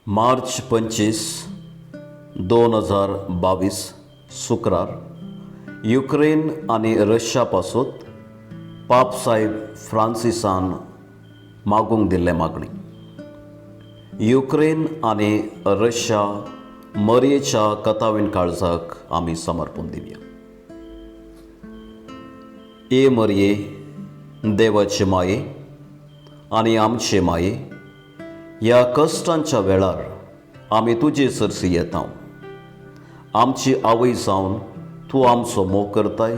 मार्च 25, 2022 शुक्रार. युक्रेन आणि रशियापासून पापसाहेब फ्रांसिसान मागूंक दिल्ले मागणी. युक्रेन आणि रशिया मरयेच्या कथावीण काळजाक आमी समर्पण दिवया. ए मरये, देवाचे माये आणि आमचे माये, ह्या कश्टांच्या वेळार आमी तुजे सरसी येता. आमची आवय जावन तूं आमचो मोग करताय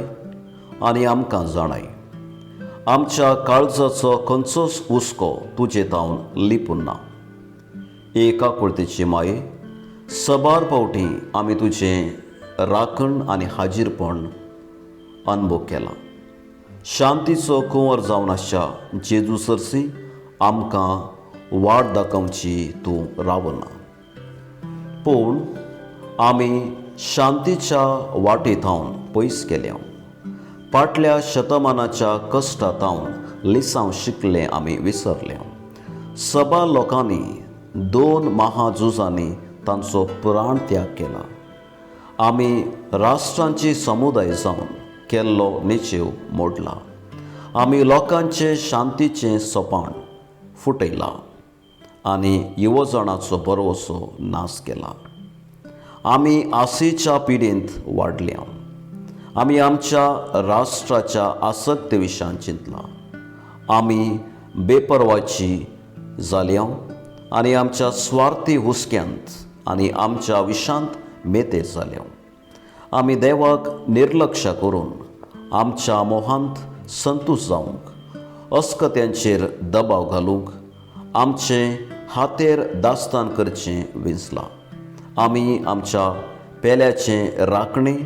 आनी आमकां जाणाय. आमच्या काळजाचो खंयचोच हुस्को तुजे तावन लिपून ना. एका कुळतेची माये, सबार फावटी आमी तुजें राखण आनी हाजीरपण अनुभव केला. शांतीचो कुंवर जावन आसच्या जेजू सरसी आमकां वाट दाखोवची तूं रावना. पूण आमी शांतीच्या वाटेंतावन पयस गेल्या. फाटल्या शतमानाच्या कश्टांतावन लिसांव शिकले आमी विसरल्या. सबा लोकांनी 2 महाझुजांनी तांचो प्राण त्याग केला. आमी राष्ट्रांची समुदाय जावन केल्लो निचेव मोडला. आमी लोकांचे शांतीचें सोपान फुटयलां आनी युवजणाचो भरवसो नास केला. आमी आसेच्या पिडेंत वाडल्या. आमी आमच्या राष्ट्राच्या आसक्ते विशयान चिंतलां. आमी बेपरवाची जाल्या आनी आमच्या स्वार्थी हुस्क्यांत आनी आमच्या विशांत मेते जाल्या. आमी देवाक निर्लक्ष करून आमच्या मोहांत संतुश जावंक, अस्कत्यांचेर दबाव घालूंक, आमचें हातेर दास्तान करचें विंचलां. आमी आमच्या पेल्याचें राखणें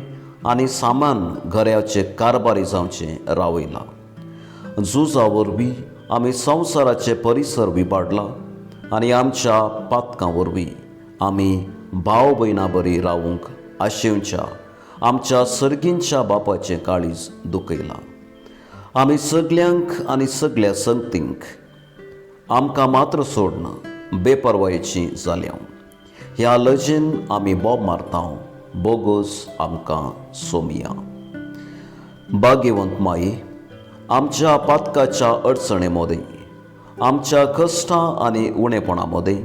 आनी सामान घऱ्याचें कारबारी जावचें रावयलां. झुजा वरवीं आमी संवसाराचे परिसर विबाडला आनी आमच्या पातकां वरवीं आमी भाव भयणां बरी रावूंक आशेवच्या आमच्या सर्गींच्या बापाचें काळीज दुखयलां. आमी सगल्यांक आनी सगळ्या संगतींक आमकां मात्र सोडून बेपरवायेची जाल्या. ह्या लजेन आमी बोब मारता, बोगूस आमकां सोमिया. भाग्यवंत माये, आमच्या पातकाच्या अडचणे मदें, आमच्या कश्टां आनी उणेपणा मदें,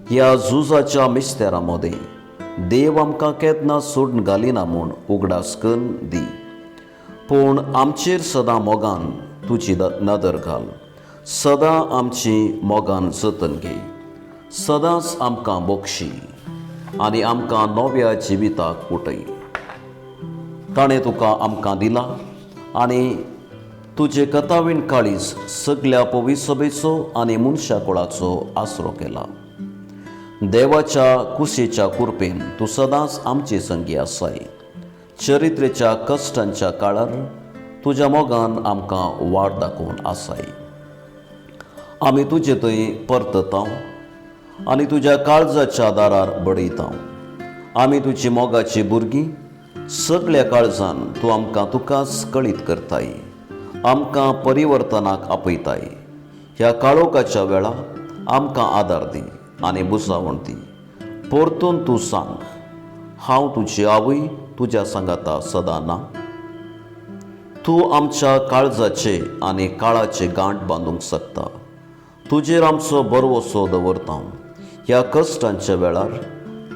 ह्या झुजाच्या मिस्तेरा मदें देव आमकां केन्ना सोडून घालिना म्हूण उगडास करून दी. पूण आमचेर सदां मोगान तुजी नदर घाल. सदां आमची मोगान जतन घे. सदांच आमकां बक्षी आनी आमकां नव्या जिविताक उठय. ताणें तुका आमकां दिला आनी तुजे कथावीण काळीज सगळ्या पविसभेचो आनी मनशा कुळाचो आसरो केला. देवाच्या कुशेच्या कुरपेन तूं सदांच आमचे संगी आसाय. चरित्रेच्या कश्टांच्या काळार तुज्या मोगान आमकां वाट दाखोवन आसाय. आमी तुजे थंय परतता आनी तुज्या काळजाच्या दारार बडयता. आमी तुजी मोगाची भुरगीं. सगळ्या काळजान तूं आमकां तुकाच कळीत करताय, आमकां परिवर्तनाक आपयताय. ह्या काळोखाच्या वेळा आमकां आदार दी आनी बुजावण दी. परतून तूं सांग, हांव तुजी आवय तुज्या सांगाता सदां ना. तूं आमच्या काळजाचे आनी काळाचे गांठ बांदूंक शकता. तुजेर आमचो भरवसो दवरता. ह्या कश्टांच्या वेळार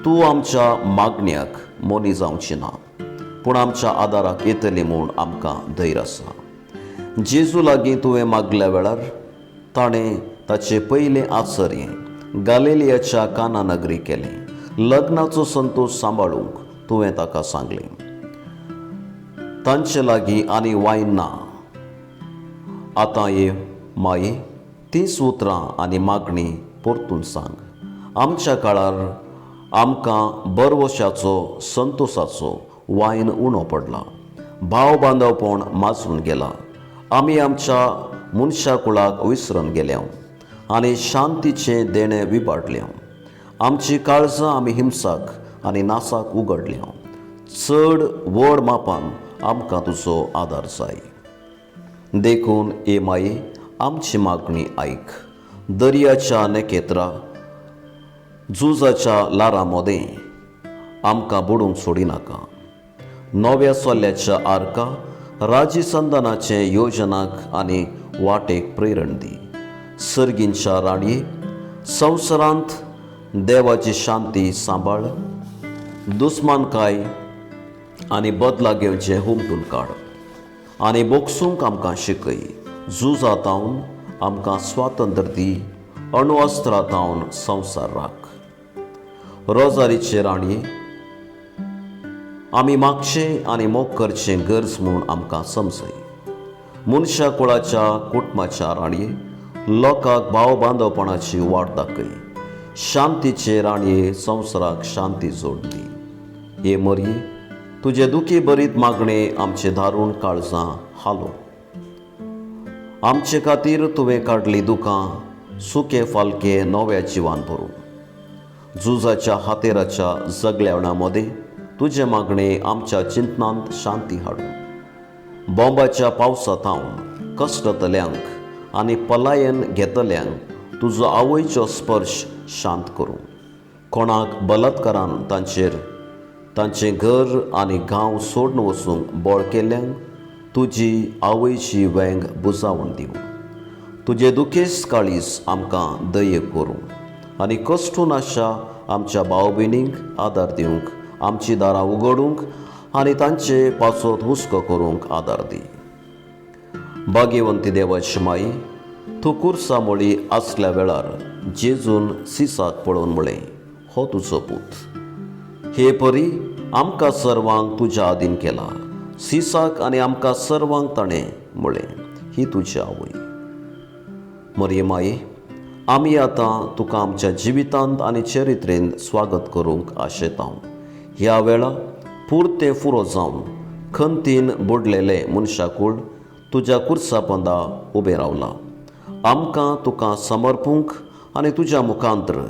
तूं आमच्या मागण्याक मोनी जावची ना, पूण आमच्या आदाराक येतली म्हूण आमकां धैर्य आसा. जेजू लागीं तुवें मागल्या वेळार ताणें ताचे पयलें आचर्य गालिलियाच्या काना नगरी केलें. लग्नाचो संतोश सांबाळूंक तुवें ताका सांगलें. तांचे लागीं आनी वायन ना. आतां ये माये, तीच उतरां आनी मागणी परतून सांग. आमच्या काळार आमकां बरवशाचो संतोशाचो वायन उणो पडला. भाव बांदवपण माजून गेला. आमी आमच्या मनशा कुळाक विसरून गेल्या आनी शांतीचें देणें विबाडलें. आमची काळजां आमी हिंसाक आनी नासाक उगडल्या. चड व्हड मापान आमकां तुजो आदार जाय. देखून ए माये, आमची मागणी आयक. दर्याच्या नेकेत्रा झुजाच्या लारांमध्ये आमकां बुडूंक सोडिनाका. नव्या सोल्याच्या आर्का राजीसंधानाचे योजनाक आनी वाटेक प्रेरण दी. सर्गींच्या राणये, संवसारांत देवाची शांती सांबाळ. दुस्मानकाय आनी बदला घेवचें हुमटून काड आनी बोगसूंक आमकां शिकय. झुजांतावन आमकां स्वातंत्र्य दी. अण्वस्त्रांतावन संवसार राख. रोजारीचे राणये, आमी मागचें आनी मोग करचें गरज म्हूण आमकां समजय. मनशा कुळाच्या कुटुंबाच्या राणये, लोकांक भाव बांदवपणाची वाट दाखय. शांतीचे राणये, संवसाराक शांती जोड दी. हे मरये, तुजे दुखी बरीत मागणे आमचे धारून काळजां हालो. आमचे खातीर तुवें काडली दुखां सुके फालके नव्या जिवान भरून. झुजाच्या हातेराच्या जगल्यावणामध्ये तुजे मागणे आमच्या चिंतनांत शांती हाडून. बॉम्बाच्या पावसांत हांव कश्टतल्यांक आनी पलायन घेतल्यांक तुजो आवयचो स्पर्श शांत करूं. कोणाक बलात्कारान तांचें घर आनी गांव सोडून वचूंक बळ केल्ल्यांक तुजी आवयची वेंग बुजावून दिवं. तुजे दुखेस काळीज आमकां दये करूं आनी कश्टून आशा आमच्या भाव भयणींक आदार दिवंक आमची दारां उगडूंक आनी तांचे पासोत हुस्को करूंक आदार दी. भाग्यवंती देवाची माई, तूं कुर्सा मोळी आसल्या वेळार जेजून सिसाक पळोवन म्हळें, हो तुजो पूत. हे परी आमकां सर्वांक तुज्या आदीन केला. सिसाक आनी आमकां सर्वांक ताणें म्हळें, ही तुजी आवय. मरये माये, आमी आतां तुका आमच्या जिवितांत आनी चरित्रेंत स्वागत करूंक आशेतां. ह्या वेळा पुरतें फुरो जावन खंतीन बुडलेले मनशाकूळ तुज्या कुर्सा पोंदा उबें रावला. आमकां तुका समर्पूंक आनी तुज्या मुखांत्र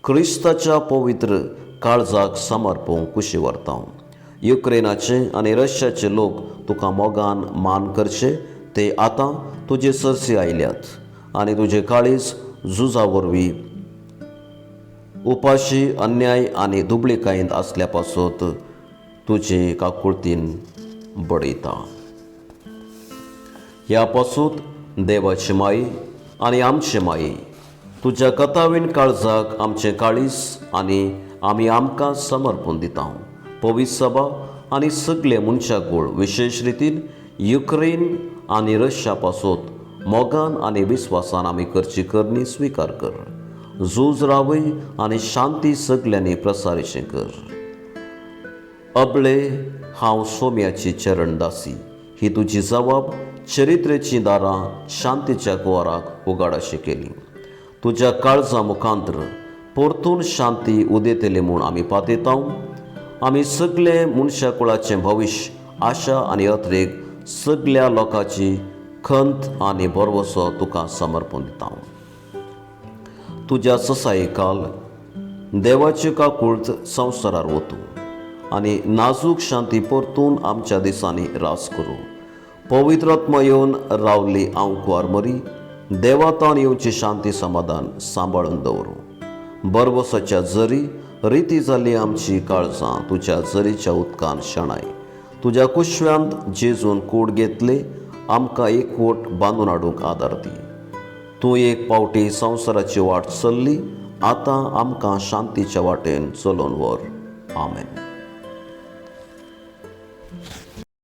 क्रिस्ताच्या पवित्र काळजाक समर्पूंक कुशी व्हरता. युक्रेनाचे आनी रशियाचे लोक तुका मोगान मान करचे ते आतां तुजे सर्सी आयल्यात आनी तुजे काळीज झुजा वरवीं उपाशी, अन्याय आनी दुबळीकायेंत आसल्या पासत तुजे काकुळतीन बडयता. ह्या पासूत देवाची माई आनी आमचे माई, तुज्या कथावीन काळजाक आमचे काळीज आनी आमी आमकां समर्पून दिता. पवित्र सभा आनी सगळे मनशाकूळ विशेष रितीन युक्रेन आनी रशिया पासत मोगान आनी विस्वासान आमी करची करणी स्विकार कर. झूज रावय आनी शांती सगळ्यांनी प्रसारीचें कर. अबळे हांव सोम्याची चरण दासी, ही तुजी जबाब चरित्रेची दारां शांतीच्या कुंवाराक उगाडाशी केली. तुज्या काळजा मुखांत्र परतून शांती उदेतली म्हूण आमी पातयता. आमी सगळे मनशा कुळाचें भविश्य, आशा आनी अत्रेक सगळ्या लोकांची खंत आनी बरवसो तुका समर्पून दिता. तुज्या ससायेकाल देवाचे काकुळत संवसारार वतू आनी नाजूक शांती परतून आमच्या दिसांनी रास करूं. पवित्रात्मा येवन रावली हांव कुंवार मरी, देवातान येवची शांती समाधान सांबाळून दवरूं. बरवसाच्या जरी रिती जाल्ली आमची काळजां तुज्या जरीच्या उदकान शेणाय. तुज्या कुशव्यांत जेजून कूड घेतले आमकां एकवट बांदून हाडूंक आदार दी. तूं एक पावटी संवसाराची वाट चल्ली, आतां आमकां शांतीच्या वाटेन चलोवन व्हर. आमेन.